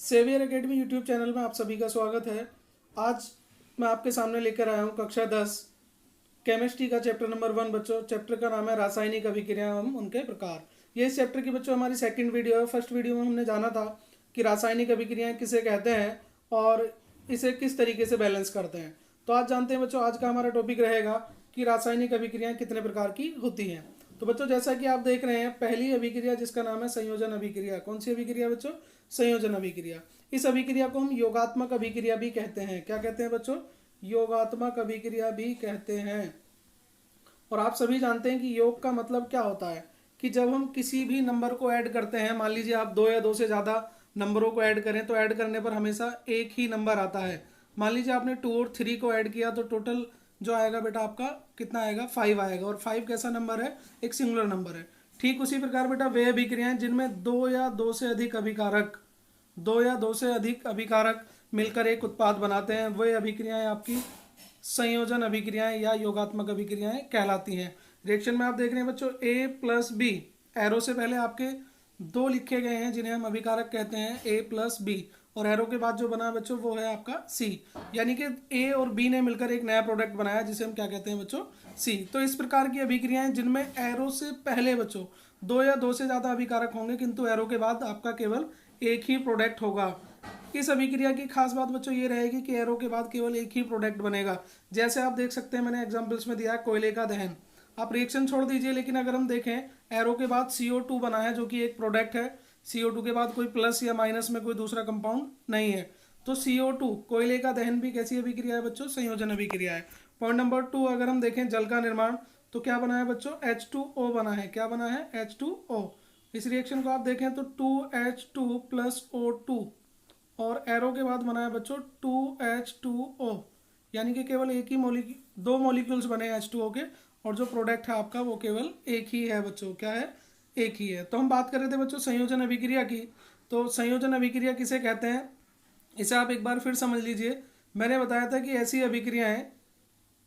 Saviour academy YouTube channel में आप सभी का स्वागत है। आज मैं आपके सामने लेकर आया हूँ कक्षा 10 केमिस्ट्री का चैप्टर नंबर 1। बच्चों, चैप्टर का नाम है रासायनिक अभिक्रियाएं एवं उनके प्रकार। ये इस चैप्टर की बच्चों हमारी सेकंड वीडियो है। फर्स्ट वीडियो में हमने जाना था कि रासायनिक अभिक्रियाएं किसे कहते हैं और इसे किस तरीके से बैलेंस करते हैं। तो आज जानते हैं बच्चों, आज का हमारा टॉपिक रहेगा कि रासायनिक अभिक्रियाएं कितने प्रकार की होती हैं। तो बच्चों, जैसा कि आप देख रहे हैं, पहली अभिक्रिया जिसका नाम है संयोजन अभिक्रिया। कौन सी अभिक्रिया बच्चों? संयोजन अभिक्रिया। इस अभिक्रिया को हम योगात्मक अभिक्रिया भी कहते हैं। क्या कहते हैं बच्चों? योगात्मक अभिक्रिया भी कहते हैं। और आप सभी जानते हैं कि योग का मतलब क्या होता है कि जब हम किसी भी नंबर को ऐड करते हैं, मान लीजिए आप दो या दो से ज़्यादा नंबरों को ऐड करें तो ऐड करने पर हमेशा एक ही नंबर आता है। मान लीजिए आपने 2 और 3 को ऐड किया तो टोटल जो आएगा बेटा आपका कितना आएगा? 5 आएगा। और 5 कैसा नंबर है? एक सिंगुलर नंबर है। ठीक उसी प्रकार बेटा वे अभिक्रियाएं जिनमें दो या दो से अधिक अभिकारक मिलकर एक उत्पाद बनाते हैं, वह अभिक्रियाएं आपकी संयोजन अभिक्रियाएं या योगात्मक अभिक्रियाएं कहलाती हैं। रिएक्शन में आप देख रहे हैं बच्चों A प्लस बी, एरो से पहले आपके दो लिखे गए हैं जिन्हें हम अभिकारक कहते हैं, A प्लस बी, और एरो के बाद जो बना है बच्चों वो है आपका C। यानी कि A और B ने मिलकर एक नया प्रोडक्ट बनाया जिसे हम क्या कहते हैं बच्चों? C। तो इस प्रकार की अभिक्रियाएं जिनमें एरो से पहले बच्चों दो या दो से ज़्यादा अभिकारक होंगे किंतु एरो के बाद आपका केवल एक ही प्रोडक्ट होगा। इस अभिक्रिया की खास बात बच्चों ये रहेगी कि एरो के बाद केवल एक ही प्रोडक्ट बनेगा। जैसे आप देख सकते हैं, मैंने एग्जांपल्स में दिया है कोयले का दहन। आप रिएक्शन छोड़ दीजिए, लेकिन अगर हम देखें एरो के बाद CO2 बना है जो कि एक प्रोडक्ट है। CO2 के बाद कोई प्लस या माइनस में कोई दूसरा कंपाउंड नहीं है। तो CO2 कोयले का दहन भी कैसी अभिक्रिया है बच्चों? संयोजन अभिक्रिया है। पॉइंट नंबर 2 अगर हम देखें जल का निर्माण, तो क्या बना है बच्चों? H2O बना है। क्या बना है? H2O। इस रिएक्शन को आप देखें तो 2H2 प्लस O2 और एरो के बाद बना है बच्चों 2H2O, यानी कि केवल एक ही दो मॉलिक्यूल्स बने हैं H2O के, और जो प्रोडक्ट है आपका वो केवल एक ही है बच्चों। क्या है? एक ही है। तो हम बात कर रहे थे बच्चों संयोजन अभिक्रिया की। तो संयोजन अभिक्रिया किसे कहते हैं इसे आप एक बार फिर समझ लीजिए। मैंने बताया था कि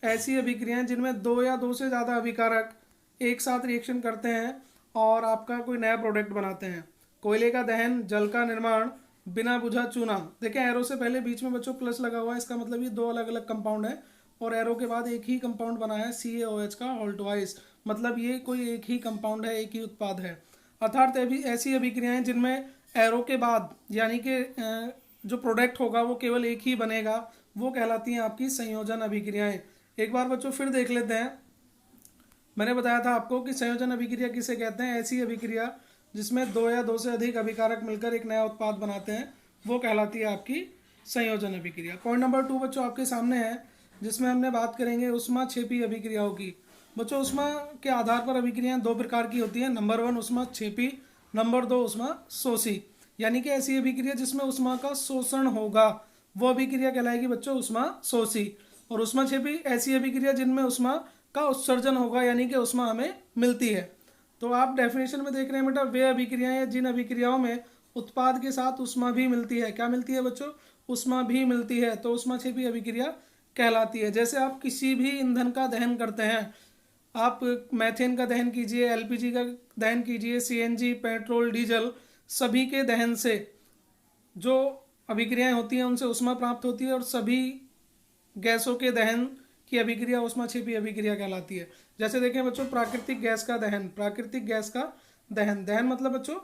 ऐसी अभिक्रियाएं जिनमें दो या दो से ज़्यादा अभिकारक एक साथ रिएक्शन करते हैं और आपका कोई नया प्रोडक्ट बनाते हैं। कोयले का दहन, जल का निर्माण, बिना बुझा चूना। देखें एरो से पहले बीच में बच्चों प्लस लगा हुआ है, इसका मतलब ये दो अलग अलग कंपाउंड है, और एरो के बाद एक ही कंपाउंड बना है CaOH का होल ट्वाइस, मतलब ये कोई एक ही कंपाउंड है, एक ही उत्पाद है। अर्थात ऐसी अभिक्रियाएं जिनमें एरो के बाद यानी कि जो प्रोडक्ट होगा वो केवल एक ही बनेगा, वो कहलाती हैं आपकी संयोजन अभिक्रियाएं। एक बार बच्चों फिर देख लेते हैं। मैंने बताया था आपको कि संयोजन अभिक्रिया किसे कहते हैं? ऐसी अभिक्रिया जिसमें दो या दो से अधिक अभिकारक मिलकर एक नया उत्पाद बनाते हैं, वो कहलाती है आपकी संयोजन अभिक्रिया। पॉइंट नंबर 2 बच्चों आपके सामने है, जिसमें हमने बात करेंगे ऊष्माक्षेपी अभिक्रियाओं की। बच्चों ऊष्मा के आधार पर अभिक्रियाएं दो प्रकार की होती हैं। नंबर 1 ऊष्माक्षेपी, नंबर 2 ऊष्माशोषी। यानी कि ऐसी अभिक्रिया जिसमें ऊष्मा का शोषण होगा वो अभिक्रिया कहलाएगी बच्चों ऊष्माशोषी। और ऊष्माक्षेपी ऐसी अभिक्रिया जिनमें ऊष्मा का उत्सर्जन होगा, यानी कि ऊष्मा हमें मिलती है। तो आप डेफिनेशन में देख रहे हैं बेटा, वे अभिक्रियाएं जिन अभिक्रियाओं में उत्पाद के साथ ऊष्मा भी मिलती है। क्या मिलती है बच्चों? ऊष्मा भी मिलती है, तो ऊष्माक्षेपी अभिक्रिया कहलाती है। जैसे आप किसी भी ईंधन का दहन करते हैं, आप मैथेन का दहन कीजिए, LPG का दहन कीजिए, CNG, पेट्रोल, डीजल, सभी के दहन से जो अभिक्रियाएं होती हैं उनसे ऊष्मा प्राप्त होती है, और सभी गैसों के दहन की अभिक्रिया ऊष्माक्षेपी अभिक्रिया कहलाती है। जैसे देखें बच्चों प्राकृतिक गैस का दहन, दहन मतलब बच्चों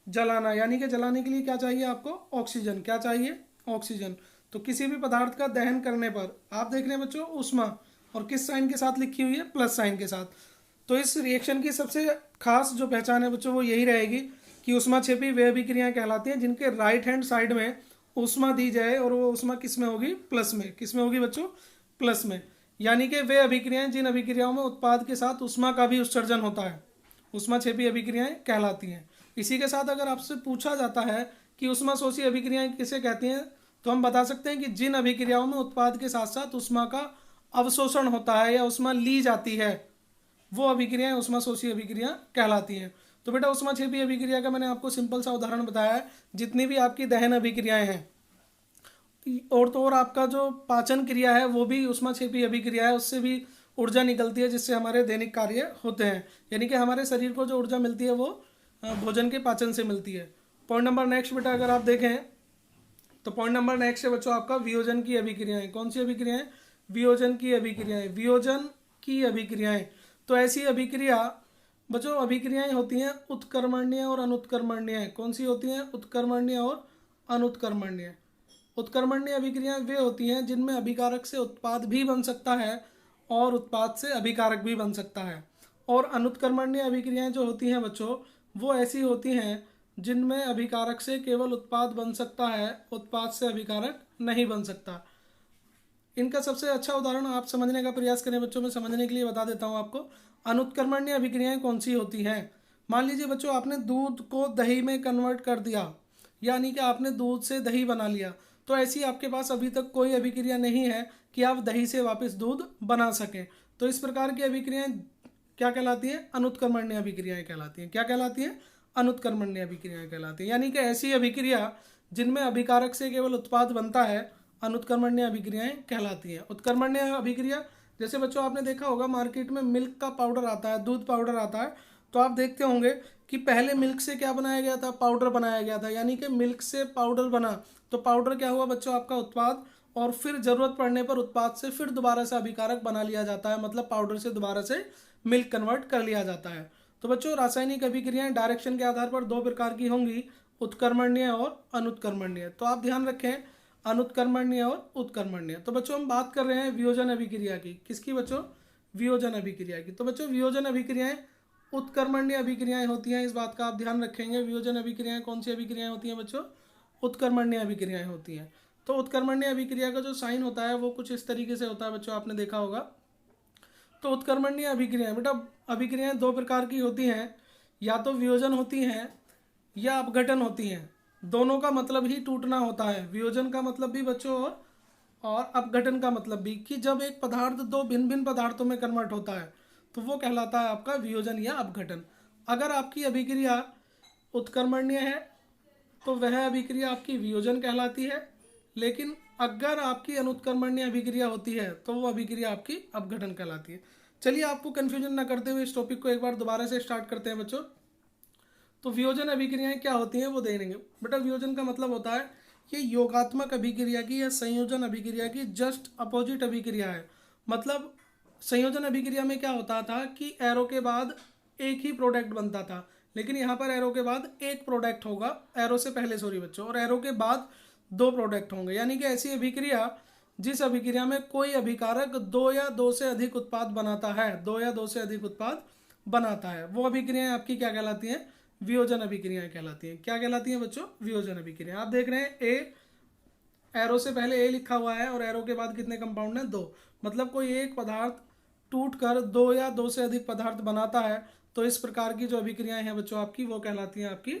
जलाना, यानी कि जलाने के लिए क्या चाहिए आपको? ऑक्सीजन। क्या चाहिए? ऑक्सीजन। तो किसी भी पदार्थ का दहन करने पर आप देख रहे हैं बच्चों ऊष्मा, और किस साइन के साथ लिखी हुई है? प्लस साइन के साथ। तो इस रिएक्शन की सबसे खास जो पहचान है बच्चों वो यही रहेगी कि ऊष्माक्षेपी वे अभिक्रियाएं कहलाती हैं जिनके राइट हैंड साइड में ऊष्मा दी जाए, और वो ऊष्मा किस में होगी? प्लस में। किस में होगी बच्चों? प्लस में। यानी कि वे अभिक्रियाएं जिन अभिक्रियाओं में उत्पाद के साथ ऊष्मा का भी उत्सर्जन होता है, ऊष्माक्षेपी अभिक्रियाएं कहलाती हैं। इसी के साथ अगर आपसे पूछा जाता है कि ऊष्माशोषी अभिक्रियाएं किसे कहती हैं, तो हम बता सकते हैं कि जिन अभिक्रियाओं में उत्पाद के साथ साथ ऊष्मा का अवशोषण होता है या ऊष्मा ली जाती है, वो अभिक्रियाएं ऊष्माशोषी अभिक्रिया कहलाती हैं। तो बेटा ऊष्माक्षेपी अभिक्रिया का मैंने आपको सिंपल सा उदाहरण बताया है। जितनी भी आपकी दहन अभिक्रियाएं हैं, और तो और आपका जो पाचन क्रिया है वो भी ऊष्माक्षेपी अभिक्रिया है, उससे भी ऊर्जा निकलती है जिससे हमारे दैनिक कार्य होते हैं। यानी कि हमारे शरीर को जो ऊर्जा मिलती है वो भोजन के पाचन से मिलती है। पॉइंट नंबर नेक्स्ट बेटा अगर आप देखें तो पॉइंट नंबर नेक्स्ट है बच्चों आपका वियोजन की अभिक्रियाएं। कौन सी अभिक्रियाएं? वियोजन की अभिक्रियाएं। वियोजन की अभिक्रियाएं, तो ऐसी अभिक्रिया बच्चों, अभिक्रियाएं होती हैं उत्कर्मण्य और अनुत्कर्मण्य। कौन सी होती हैं? उत्कर्मण्य और अनुत्कर्मण्य। उत्कर्मण्य अभिक्रियाएं वे होती हैं जिनमें अभिकारक से उत्पाद भी बन सकता है और उत्पाद से अभिकारक भी बन सकता है। और अनुत्कर्मण्य अभिक्रियाएं जो होती हैं बच्चों, वो ऐसी होती हैं जिनमें अभिकारक से केवल उत्पाद बन सकता है, उत्पाद से अभिकारक नहीं बन सकता। इनका सबसे अच्छा उदाहरण आप समझने का प्रयास करें बच्चों, मैं समझने के लिए बता देता हूँ आपको। अनुत्कर्मण्य अभिक्रियाएं कौन सी होती हैं? मान लीजिए बच्चों, आपने दूध को दही में कन्वर्ट कर दिया, यानी कि आपने दूध से दही बना लिया, तो ऐसी आपके पास अभी तक कोई अभिक्रिया नहीं है कि आप दही से वापस दूध बना सकें। तो इस प्रकार की अभिक्रियाएं क्या कहलाती हैं? अनुत्कर्मण्य अभिक्रियाएं कहलाती हैं। क्या कहलाती हैं? अनुत्कर्मण्य अभिक्रियाएं कहलाती हैं। यानी कि ऐसी अभिक्रिया जिनमें अभिकारक से केवल उत्पाद बनता है, अनुत्कर्मण्य अभिक्रियाएं कहलाती हैं। उत्कर्मण्य अभिक्रिया, जैसे बच्चों आपने देखा होगा मार्केट में मिल्क का पाउडर आता है, दूध पाउडर आता है, तो आप देखते होंगे कि पहले मिल्क से क्या बनाया गया था? पाउडर बनाया गया था, यानी कि मिल्क से पाउडर बना, तो पाउडर क्या हुआ बच्चों? आपका उत्पाद, और फिर जरूरत पड़ने पर उत्पाद से फिर दोबारा से अभिकारक बना लिया जाता है, मतलब पाउडर से दोबारा से मिल्क कन्वर्ट कर लिया जाता है। तो बच्चों रासायनिक अभिक्रियाएं डायरेक्शन के आधार पर दो प्रकार की होंगी, उत्कर्मण्य और अनुत्कर्मण्य। तो आप ध्यान रखें, अनुत्कर्मण्य और उत्कर्मण्य। तो बच्चों हम बात कर रहे हैं वियोजन अभिक्रिया की। किसकी बच्चों? वियोजन अभिक्रिया की। तो बच्चों वियोजन अभिक्रियाएं उत्कर्मण्य अभिक्रियाएं होती हैं, इस बात का आप ध्यान रखेंगे। वियोजन अभिक्रियाएं कौन सी अभिक्रियाएं होती हैं बच्चों? उत्कर्मण्य अभिक्रियाएं होती हैं। तो उत्कर्मण्य अभिक्रिया का जो साइन होता है वो कुछ इस तरीके से होता है बच्चों, आपने देखा होगा। तो उत्कर्मण्य अभिक्रियाएं बेटा, अभिक्रियाएं दो प्रकार की होती हैं, या तो वियोजन होती हैं या अपघटन होती हैं। दोनों का मतलब ही टूटना होता है। वियोजन का मतलब भी बच्चों और अपघटन का मतलब भी, कि जब एक पदार्थ दो भिन्न भिन्न पदार्थों में कन्वर्ट होता है तो वो कहलाता है आपका वियोजन या अपघटन। अगर आपकी अभिक्रिया उत्कर्मण्य है तो वह अभिक्रिया आपकी वियोजन कहलाती है, लेकिन अगर आपकी अनुत्कर्मण्य अभिक्रिया होती है तो वो अभिक्रिया आपकी अपघटन कहलाती है। चलिए आपको कन्फ्यूजन ना करते हुए इस टॉपिक को एक बार दोबारा से स्टार्ट करते हैं बच्चों। तो वियोजन अभिक्रियाएं क्या होती हैं वो देखेंगे बेटा। वियोजन का मतलब होता है ये योगात्मक अभिक्रिया की या संयोजन अभिक्रिया की जस्ट अपोजिट अभिक्रिया है। मतलब संयोजन अभिक्रिया में क्या होता था कि एरो के बाद एक ही प्रोडक्ट बनता था, लेकिन यहाँ पर एरो के बाद एक प्रोडक्ट होगा, एरो से पहले सॉरी बच्चों, और एरो के बाद दो प्रोडक्ट होंगे। यानी कि ऐसी अभिक्रिया जिस अभिक्रिया में कोई अभिकारक दो या दो से अधिक उत्पाद बनाता है, दो या दो से अधिक उत्पाद बनाता है, वो अभिक्रियाएं आपकी क्या कहलाती हैं? वियोजन अभिक्रियाएं कहलाती हैं। क्या कहलाती हैं बच्चों? वियोजन अभिक्रिया। आप देख रहे हैं ए, एरो से पहले ए लिखा हुआ है और एरो के बाद कितने कंपाउंड हैं? दो। मतलब कोई एक पदार्थ टूट कर दो या दो से अधिक पदार्थ बनाता है, तो इस प्रकार की जो अभिक्रियाएं हैं बच्चों आपकी, वो कहलाती हैं आपकी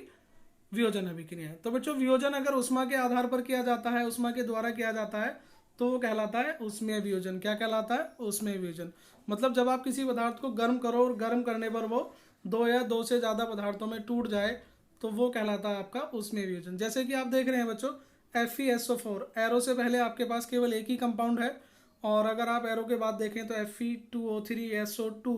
वियोजन अभिक्रियाएं। तो बच्चों वियोजन अगर उष्मा के आधार पर किया जाता है, उष्मा के द्वारा किया जाता है, तो वो कहलाता है ऊष्मीय वियोजन। क्या कहलाता है? ऊष्मीय वियोजन। मतलब जब आप किसी पदार्थ को गर्म करो और गर्म करने पर वो दो या दो से ज़्यादा पदार्थों में टूट जाए, तो वो कहलाता है आपका ऊष्मीय वियोजन। जैसे कि आप देख रहे हैं बच्चों FeSO4, एरो से पहले आपके पास केवल एक ही कंपाउंड है, और अगर आप एरो के बाद देखें तो Fe2O3SO2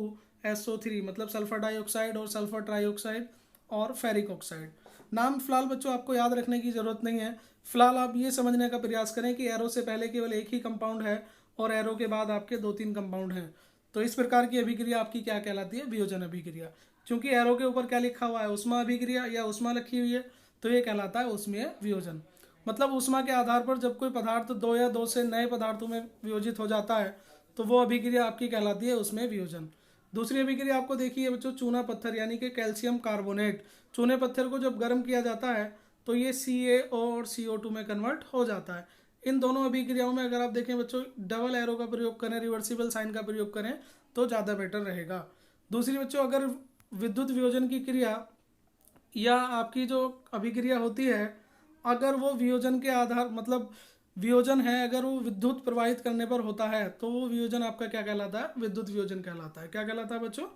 SO3, मतलब सल्फर डाइऑक्साइड और सल्फर ट्राइऑक्साइड और फेरिक ऑक्साइड। नाम फिलहाल बच्चों आपको याद रखने की जरूरत नहीं है। फिलहाल आप ये समझने का प्रयास करें कि एरो से पहले केवल एक ही कंपाउंड है और एरो के बाद आपके दो तीन कंपाउंड हैं। तो इस प्रकार की अभिक्रिया आपकी क्या कहलाती है? वियोजन अभिक्रिया। क्योंकि एरो के ऊपर क्या लिखा हुआ है? उष्मा अभिक्रिया या उष्मा लिखी हुई है, तो ये कहलाता है ऊष्मीय वियोजन। मतलब उष्मा के आधार पर जब कोई पदार्थ दो या दो से नए पदार्थों में वियोजित हो जाता है, तो वो अभिक्रिया आपकी कहलाती है ऊष्मीय वियोजन। दूसरी अभिक्रिया आपको देखिए बच्चों, चूना पत्थर यानी कि कैल्शियम कार्बोनेट। चूने पत्थर को जब गर्म किया जाता है तो ये CaO और CO2 में कन्वर्ट हो जाता है। इन दोनों अभिक्रियाओं में अगर आप देखें बच्चों, डबल एरो का प्रयोग करें, रिवर्सिबल साइन का प्रयोग करें तो ज़्यादा बेटर रहेगा। दूसरी बच्चों, अगर विद्युत वियोजन की क्रिया या आपकी जो अभिक्रिया होती है, अगर वो वियोजन के आधार मतलब वियोजन है, अगर वो विद्युत प्रवाहित करने पर होता है, तो वो वियोजन आपका क्या कहलाता है? विद्युत वियोजन कहलाता है। क्या कहलाता है बच्चों?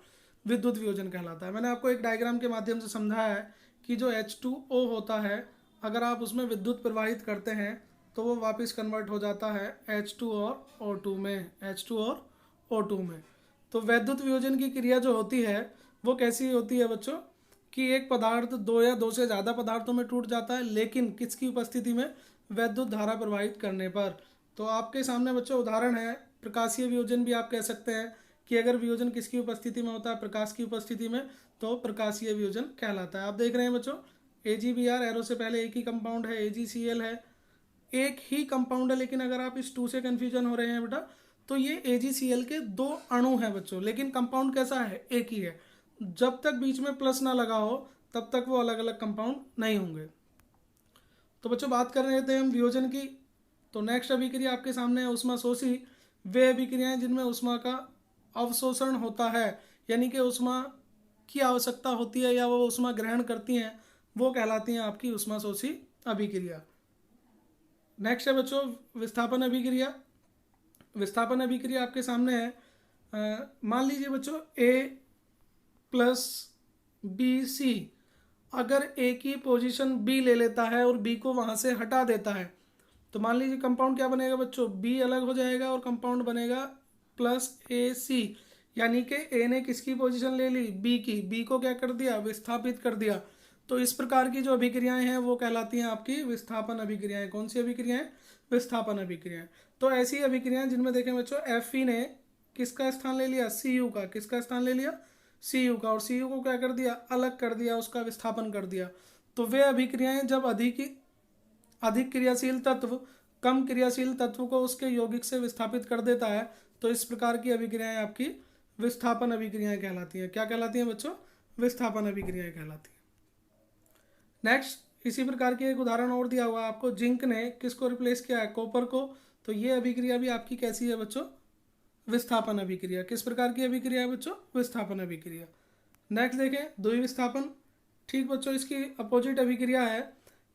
विद्युत वियोजन कहलाता है। मैंने आपको एक डायग्राम के माध्यम से समझाया है कि जो H2O होता है, अगर आप उसमें विद्युत प्रवाहित करते हैं तो वो वापस कन्वर्ट हो जाता है H2 और O2 में, H2 और O2 में। तो वैद्युत वियोजन की क्रिया जो होती है वो कैसी होती है बच्चों, कि एक पदार्थ दो या दो से ज़्यादा पदार्थों में टूट जाता है, लेकिन किसकी उपस्थिति में? वैद्युत धारा प्रवाहित करने पर। तो आपके सामने बच्चों उदाहरण है, प्रकाशीय वियोजन भी आप कह सकते हैं कि अगर वियोजन किसकी उपस्थिति में होता है, प्रकाश की उपस्थिति में, तो प्रकाशीय वियोजन कहलाता है। आप देख रहे हैं बच्चों AgBr, एरो से पहले एक ही कंपाउंड है, AgCl है, एक ही कंपाउंड है, लेकिन अगर आप इस 2 से कन्फ्यूजन हो रहे हैं बेटा, तो ये AgCl के 2 अणु हैं बच्चों, लेकिन कंपाउंड कैसा है, एक ही है। जब तक बीच में प्लस ना लगा हो तब तक वो अलग अलग कंपाउंड नहीं होंगे। तो बच्चों बात कर रहे थे हम वियोजन की। तो नेक्स्ट अभिक्रिया आपके सामने है ऊष्माशोषी। वे अभिक्रियाएं जिनमें ऊष्मा का अवशोषण होता है, यानी कि ऊष्मा की आवश्यकता होती है या वो ऊष्मा ग्रहण करती हैं, वो कहलाती हैं आपकी ऊष्माशोषी अभिक्रिया। नेक्स्ट है बच्चों विस्थापन अभिक्रिया। विस्थापन अभिक्रिया आपके सामने है। मान लीजिए बच्चों A+BC अगर A की पोजीशन B ले लेता है और B को वहाँ से हटा देता है, तो मान लीजिए कंपाउंड क्या बनेगा बच्चों, B अलग हो जाएगा और कंपाउंड बनेगा +AC, यानी कि A ने किसकी पोजीशन ले ली, B की, B को क्या कर दिया, विस्थापित कर दिया। तो इस प्रकार की जो अभिक्रियाएं हैं वो कहलाती हैं आपकी विस्थापन अभिक्रियाएं। कौन सी अभिक्रियाएं, विस्थापन अभिक्रियाएं। तो ऐसी अभिक्रियाएं जिनमें देखें बच्चों Fe ने किसका स्थान ले लिया, Cu का, किसका स्थान ले लिया, Cu का, और Cu को क्या कर दिया, अलग कर दिया, उसका विस्थापन कर दिया। तो वे अभिक्रियाएं जब अधिक क्रियाशील तत्व कम क्रियाशील तत्व को उसके यौगिक से विस्थापित कर देता है, तो इस प्रकार की अभिक्रियाएं आपकी विस्थापन अभिक्रियाएं कहलाती हैं। क्या कहलाती हैं बच्चों, विस्थापन अभिक्रियाएं कहलाती हैं। नेक्स्ट इसी प्रकार की एक उदाहरण और दिया हुआ है आपको, जिंक ने किसको रिप्लेस किया है, कॉपर को। तो ये अभिक्रिया भी आपकी कैसी है बच्चों, विस्थापन अभिक्रिया। किस प्रकार की अभिक्रिया है बच्चों, विस्थापन अभिक्रिया। नेक्स्ट देखें द्विविस्थापन। ठीक बच्चों, इसकी अपोजिट अभिक्रिया है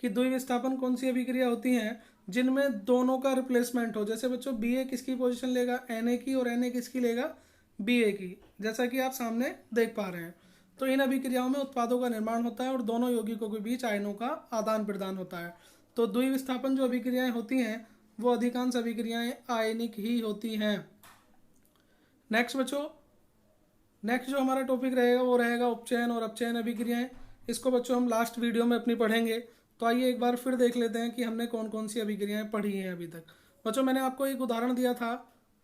कि द्विविस्थापन कौन सी अभिक्रिया होती हैं, जिनमें दोनों का रिप्लेसमेंट हो। जैसे बच्चों Ba किसकी पोजीशन लेगा, Na की, और Na किसकी लेगा, Ba की, जैसा कि आप सामने देख पा रहे हैं। तो इन अभिक्रियाओं में उत्पादों का निर्माण होता है और दोनों यौगिकों के बीच आयनों का आदान प्रदान होता है। तो द्विविस्थापन जो अभिक्रियाएं होती हैं वो अधिकांश अभिक्रियाएं आयनिक ही होती हैं। नेक्स्ट बच्चों, नेक्स्ट जो हमारा टॉपिक रहेगा वो रहेगा उपचयन और अपचयन अभिक्रियाएं। इसको बच्चों हम लास्ट वीडियो में अपनी पढ़ेंगे। तो आइए एक बार फिर देख लेते हैं कि हमने कौन कौन सी अभिक्रियाएं पढ़ी हैं अभी तक। बच्चों मैंने आपको एक उदाहरण दिया था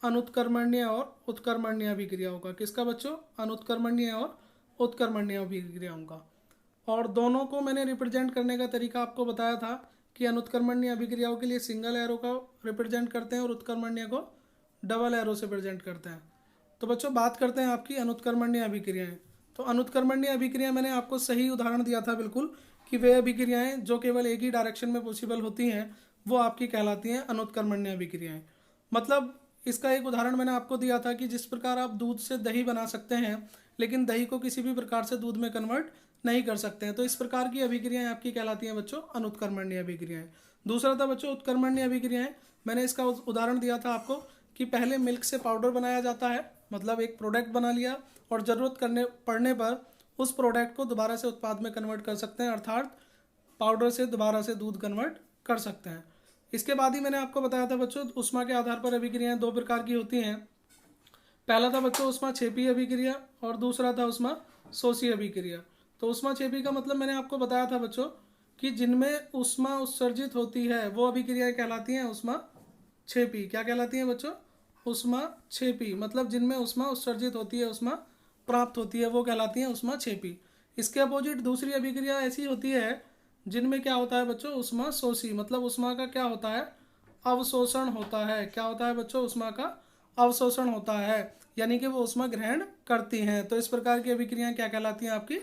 अनुत्क्रमणीय और उत्क्रमणीय अभिक्रियाओं का। किसका बच्चों, अनुत्क्रमणीय और उत्क्रमणीय अभिक्रियाओं का। और दोनों को मैंने रिप्रेजेंट करने का तरीका आपको बताया था कि अनुत्क्रमणीय अभिक्रियाओं के लिए सिंगल एरो का रिप्रेजेंट करते हैं और उत्क्रमणीय को डबल एरो से प्रेजेंट करते हैं। तो बच्चों बात करते हैं आपकी अनुत्क्रमणीय अभिक्रियाएं। तो अनुत्क्रमणीय अभिक्रिया मैंने आपको सही उदाहरण दिया था बिल्कुल, कि वे अभिक्रियाएं जो केवल एक ही डायरेक्शन में पॉसिबल होती हैं वो आपकी कहलाती हैं अनुत्क्रमणीय अभिक्रियाएं। मतलब इसका एक उदाहरण मैंने आपको दिया था कि जिस प्रकार आप दूध से दही बना सकते हैं लेकिन दही को किसी भी प्रकार से दूध में कन्वर्ट नहीं कर सकते हैं, तो इस प्रकार की अभिक्रियाएं आपकी कहलाती हैं बच्चों अनुत्क्रमणीय अभिक्रियाएं। दूसरा था बच्चों उत्क्रमणीय अभिक्रियाएं। मैंने इसका उदाहरण दिया था आपको कि पहले मिल्क से पाउडर बनाया जाता है, मतलब एक प्रोडक्ट बना लिया और ज़रूरत पड़ने पर उस प्रोडक्ट को दोबारा से उत्पाद में कन्वर्ट कर सकते हैं, अर्थात पाउडर से दोबारा से दूध कन्वर्ट कर सकते हैं। इसके बाद ही मैंने आपको बताया था बच्चों ऊष्मा के आधार पर अभिक्रियाएं 2 प्रकार की होती हैं। पहला था बच्चों ऊष्माक्षेपी अभिक्रिया और दूसरा था ऊष्माशोषी अभिक्रिया। तो ऊष्माक्षेपी का मतलब मैंने आपको बताया था बच्चों कि जिनमें ऊष्मा उत्सर्जित होती है वो अभिक्रियाएं कहलाती हैं ऊष्माक्षेपी। क्या कहलाती हैं बच्चों, ऊष्माक्षेपी। मतलब जिनमें ऊष्मा उत्सर्जित होती है, ऊष्मा प्राप्त होती है, वो कहलाती हैं ऊष्माक्षेपी। इसके अपोजिट दूसरी अभिक्रिया ऐसी होती है जिनमें क्या होता है बच्चों, ऊष्माशोषी। मतलब ऊष्मा का क्या होता है, अवशोषण होता है। क्या होता है बच्चों, ऊष्मा का अवशोषण होता है, यानी कि वो ऊष्मा ग्रहण करती हैं। तो इस प्रकार की अभिक्रियाएं क्या कहलाती हैं आपकी,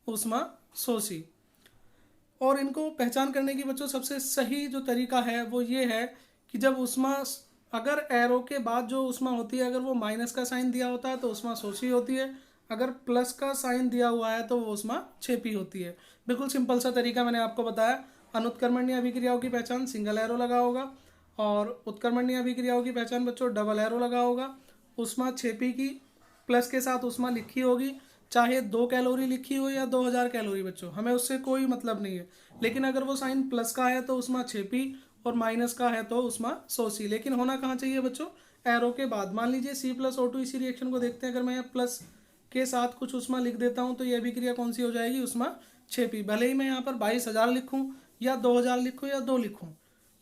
ऊष्माशोषी। और इनको पहचान करने की बच्चों सबसे सही जो तरीका है वो ये है कि जब ऊष्मा, अगर एरो के बाद जो ऊष्मा होती है अगर वो माइनस का साइन दिया होता है तो ऊष्माशोषी होती है, अगर प्लस का साइन दिया हुआ है तो वो ऊष्माक्षेपी होती है। बिल्कुल सिंपल सा तरीका मैंने आपको बताया। अनुत्क्रमणीय अभिक्रियाओं की पहचान सिंगल एरो लगा होगा और उत्क्रमणीय अभिक्रियाओं की पहचान बच्चों डबल एरो लगा होगा। ऊष्माक्षेपी की प्लस के साथ ऊष्मा लिखी होगी, चाहे 2 कैलोरी लिखी हो या 2000 कैलोरी बच्चों, हमें उससे कोई मतलब नहीं है। लेकिन अगर वो साइन प्लस का है तो ऊष्माक्षेपी और माइनस का है तो ऊष्माशोषी। लेकिन होना कहाँ चाहिए बच्चों, एरो के बाद। मान लीजिए C+O2 इसी रिएक्शन को देखते हैं, अगर मैं यहाँ प्लस के साथ कुछ ऊष्मा लिख देता हूँ तो ये अभिक्रिया कौन सी हो जाएगी, ऊष्माक्षेपी। भले ही मैं यहाँ पर 22,000 लिखूँ या 2000 लिखूँ या 2 लिखूँ,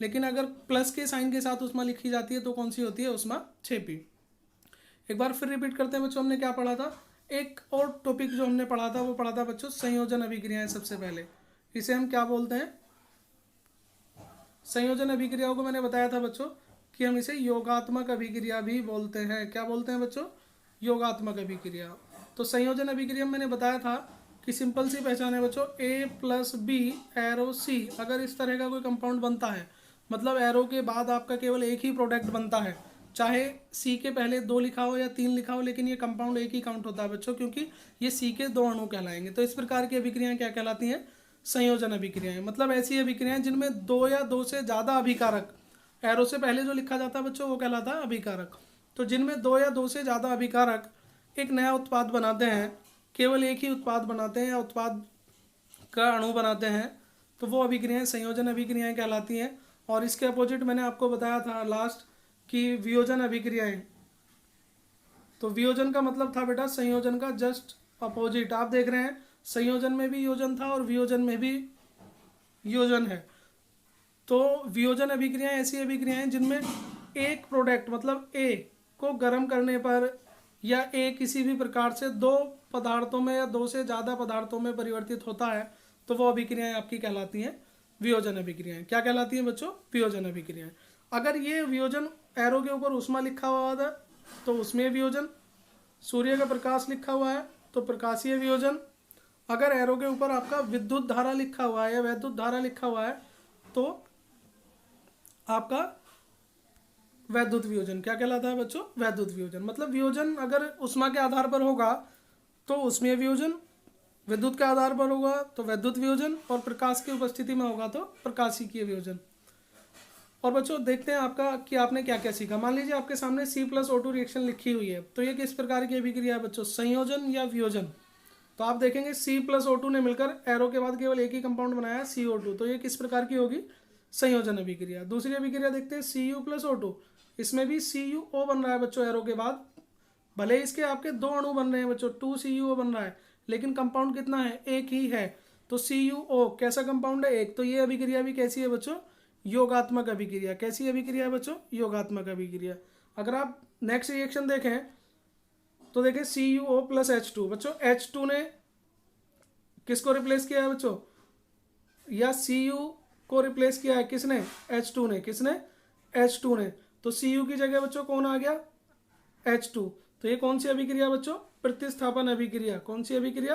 लेकिन अगर प्लस के साइन के साथ उष्मा लिखी जाती है तो कौन सी होती है? उष्मा क्षेपी। एक बार फिर रिपीट करते हैं बच्चों, हमने क्या पढ़ा था? एक और टॉपिक जो हमने पढ़ा था वो पढ़ा था बच्चों संयोजन अभिक्रियाएं। सबसे पहले इसे हम क्या बोलते हैं? संयोजन अभिक्रियाओं को मैंने बताया था बच्चों कि हम इसे योगात्मक अभिक्रिया भी बोलते हैं। क्या बोलते हैं बच्चों? योगात्मक अभिक्रिया। तो संयोजन अभिक्रिया मैंने बताया था कि सिंपल सी पहचान है बच्चों, A+B एरो C। अगर इस तरह का कोई कंपाउंड बनता है, मतलब एरो के बाद आपका केवल एक ही प्रोडक्ट बनता है, चाहे C के पहले 2 लिखा हो या 3 लिखा हो, लेकिन ये कंपाउंड एक ही काउंट होता है बच्चों, क्योंकि ये C के 2 अणु कहलाएंगे। तो इस प्रकार की अभिक्रियाएं क्या कहलाती हैं? संयोजन अभिक्रियाएं। मतलब ऐसी अभिक्रियाएं जिनमें 2 या 2 से ज़्यादा अभिकारक, एरो से पहले जो लिखा जाता है बच्चों वो कहलाता है अभिकारक। तो जिनमें 2 या 2 से ज़्यादा अभिकारक एक नया उत्पाद बनाते हैं, केवल एक ही उत्पाद बनाते हैं या उत्पाद का अणु बनाते हैं, तो वो अभिक्रियाएं संयोजन अभिक्रियाएं कहलाती हैं। और इसके अपोजिट मैंने आपको बताया था लास्ट कि वियोजन अभिक्रियाएं। तो वियोजन का मतलब था बेटा संयोजन का जस्ट अपोजिट। आप देख रहे हैं संयोजन में भी योजन था और वियोजन में भी योजन है। तो वियोजन अभिक्रियाएं ऐसी अभिक्रियाएं जिनमें एक प्रोडक्ट मतलब A को गर्म करने पर या A किसी भी प्रकार से 2 पदार्थों में या 2 से ज़्यादा पदार्थों में परिवर्तित होता है, तो वो अभिक्रियाएं आपकी कहलाती हैं वियोजन अभिक्रियाएं। क्या कहलाती हैं बच्चों? वियोजन अभिक्रियाएं। अगर ये वियोजन एरो के ऊपर उष्मा लिखा हुआ है तो उसमें वियोजन, सूर्य का प्रकाश लिखा हुआ है तो प्रकाशीय वियोजन, अगर एरो के ऊपर आपका विद्युत धारा लिखा हुआ है या वैद्युत धारा लिखा हुआ है तो आपका वैद्युत वियोजन। क्या कहलाता है बच्चों? वैद्युत वियोजन। मतलब वियोजन अगर उष्मा के आधार पर होगा तो उसमें वियोजन, विद्युत के आधार पर होगा तो वैद्युत वियोजन, और प्रकाश की उपस्थिति में होगा तो प्रकाशिकीय वियोजन। और बच्चों देखते हैं आपका कि आपने क्या क्या सीखा। मान लीजिए आपके सामने C+O2 रिएक्शन लिखी हुई है, तो ये किस प्रकार की अभिक्रिया है बच्चों? संयोजन या वियोजन? तो आप देखेंगे C+O2 ने मिलकर एरो के बाद केवल एक ही कंपाउंड बनाया है CO2, तो ये किस प्रकार की होगी? संयोजन अभिक्रिया। दूसरी अभिक्रिया देखते हैं Cu+O2। इसमें भी CuO बन रहा है बच्चों एरो के बाद, भले इसके आपके 2 अणु बन रहे हैं बच्चों, 2CuO बन रहा है, लेकिन कंपाउंड कितना है? एक ही है। तो CuO कैसा कंपाउंड है? एक। तो ये अभिक्रिया भी कैसी है बच्चों? योगात्मक अभिक्रिया। कैसी अभिक्रिया है बच्चों? योगात्मक अभिक्रिया। अगर आप नेक्स्ट रिएक्शन देखें तो देखें CuO+H2। बच्चों H2 ने किसको रिप्लेस किया है बच्चों? या Cu को रिप्लेस किया है किसने? H2 ने। किसने? H2 ने। तो Cu की जगह बच्चों कौन आ गया? H2। तो ये कौन सी अभिक्रिया बच्चों? प्रतिस्थापन अभिक्रिया। कौन सी अभिक्रिया?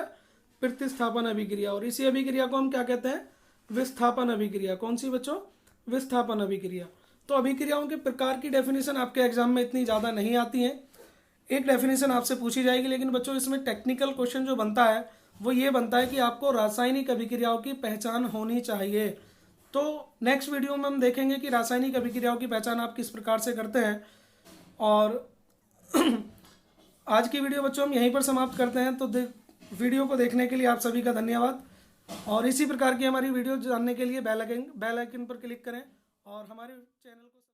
प्रतिस्थापन अभिक्रिया। और इसी अभिक्रिया को हम क्या कहते हैं? विस्थापन अभिक्रिया। कौन सी बच्चों? विस्थापन अभिक्रिया। तो अभिक्रियाओं के प्रकार की डेफिनेशन आपके एग्जाम में इतनी ज़्यादा नहीं आती है, एक डेफिनेशन आपसे पूछी जाएगी, लेकिन बच्चों इसमें टेक्निकल क्वेश्चन जो बनता है वो ये बनता है कि आपको रासायनिक अभिक्रियाओं की पहचान होनी चाहिए। तो नेक्स्ट वीडियो में हम देखेंगे कि रासायनिक अभिक्रियाओं की पहचान आप किस प्रकार से करते हैं। और आज की वीडियो बच्चों हम यहीं पर समाप्त करते हैं। तो वीडियो को देखने के लिए आप सभी का धन्यवाद। और इसी प्रकार की हमारी वीडियो जानने के लिए बेल आइकन पर क्लिक करें और हमारे चैनल को